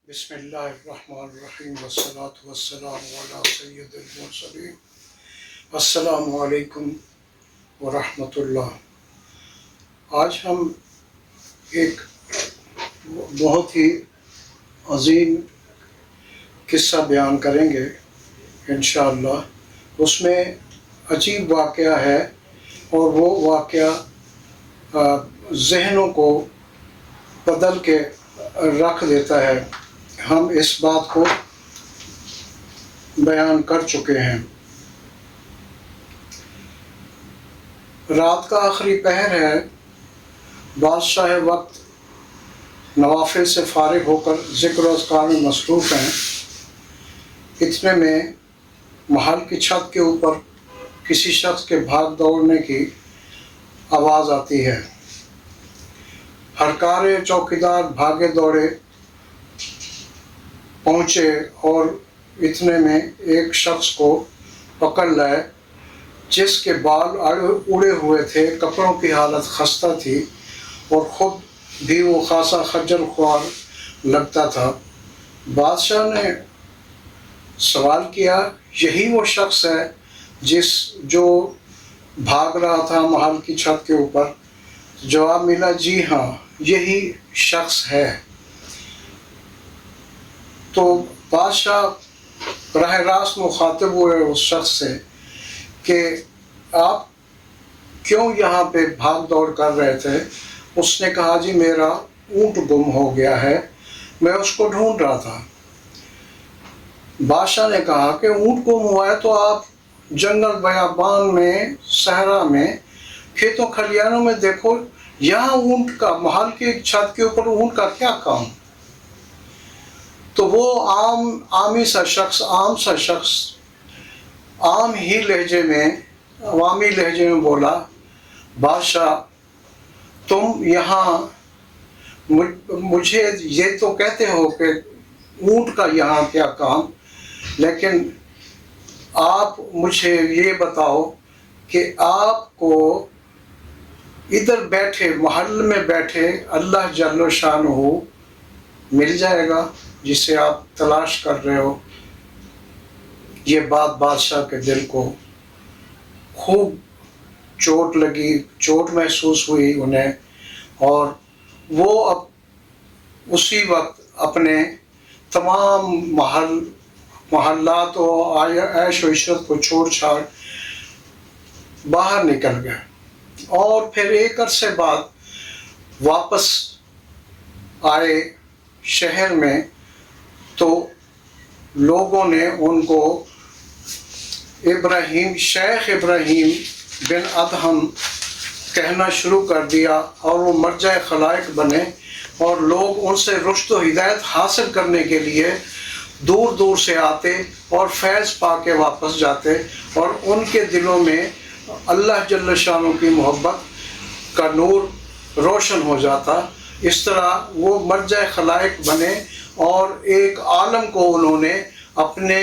بسم اللہ الرحمن الرحیم والصلاة والسلام علی سید المرسلین۔ السلام علیکم ورحمۃ اللہ۔ آج ہم ایک بہت ہی عظیم قصہ بیان کریں گے انشاءاللہ۔ اس میں عجیب واقعہ ہے اور وہ واقعہ ذہنوں کو بدل کے رکھ دیتا ہے۔ ہم اس بات کو بیان کر چکے ہیں۔ رات کا آخری پہر ہے، بادشاہ وقت نوافل سے فارغ ہو کر ذکر و اذکار میں مصروف ہیں۔ اتنے میں محل کی چھت کے اوپر کسی شخص کے بھاگ دوڑنے کی آواز آتی ہے۔ ہرکارے چوکیدار بھاگے دوڑے پہنچے اور اتنے میں ایک شخص کو پکڑ لائے جس کے بال اڑے ہوئے تھے، کپڑوں کی حالت خستہ تھی اور خود بھی وہ خاصا خجل خوار لگتا تھا۔ بادشاہ نے سوال کیا، یہی وہ شخص ہے جو بھاگ رہا تھا محل کی چھت کے اوپر؟ جواب ملا، جی ہاں یہی شخص ہے۔ تو بادشاہ براہ راست مخاطب ہوئے اس شخص سے کہ آپ کیوں یہاں پہ بھاگ دوڑ کر رہے تھے؟ اس نے کہا، جی میرا اونٹ گم ہو گیا ہے، میں اس کو ڈھونڈ رہا تھا۔ بادشاہ نے کہا کہ اونٹ گم ہوا ہے تو آپ جنگل بیابان میں، صحرا میں، کھیتوں کھلیانوں میں دیکھو، یہاں اونٹ کا، محل کی چھت کے اوپر اونٹ کا کیا کام؟ تو وہ عام سا شخص عام ہی لہجے میں، عوامی لہجے میں بولا، بادشاہ تم یہاں مجھے یہ تو کہتے ہو کہ اونٹ کا یہاں کیا کام، لیکن آپ مجھے یہ بتاؤ کہ آپ کو ادھر بیٹھے، محل میں بیٹھے اللہ جل شانہ مل جائے گا جسے آپ تلاش کر رہے ہو؟ یہ بات بادشاہ کے دل کو خوب چوٹ لگی، چوٹ محسوس ہوئی انہیں، اور وہ اب اسی وقت اپنے تمام محلات و عیش و عشرت کو چھوڑ چھاڑ باہر نکل گئے، اور پھر ایک عرصے بعد واپس آئے شہر میں، تو لوگوں نے ان کو شیخ ابراہیم بن ادہم کہنا شروع کر دیا، اور وہ مرجع خلائق بنے، اور لوگ ان سے رشد و ہدایت حاصل کرنے کے لیے دور دور سے آتے اور فیض پا کے واپس جاتے، اور ان کے دلوں میں اللہ جل شانہ کی محبت کا نور روشن ہو جاتا۔ اس طرح وہ مرجع خلائق بنے، اور ایک عالم کو انہوں نے اپنے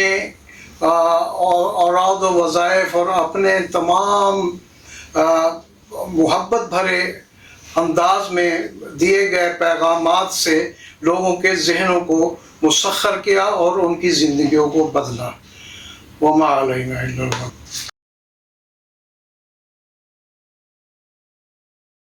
اوراد و وظائف اور اپنے تمام محبت بھرے انداز میں دیے گئے پیغامات سے لوگوں کے ذہنوں کو مسخر کیا اور ان کی زندگیوں کو بدلا۔ وما علینا الا البلاغ۔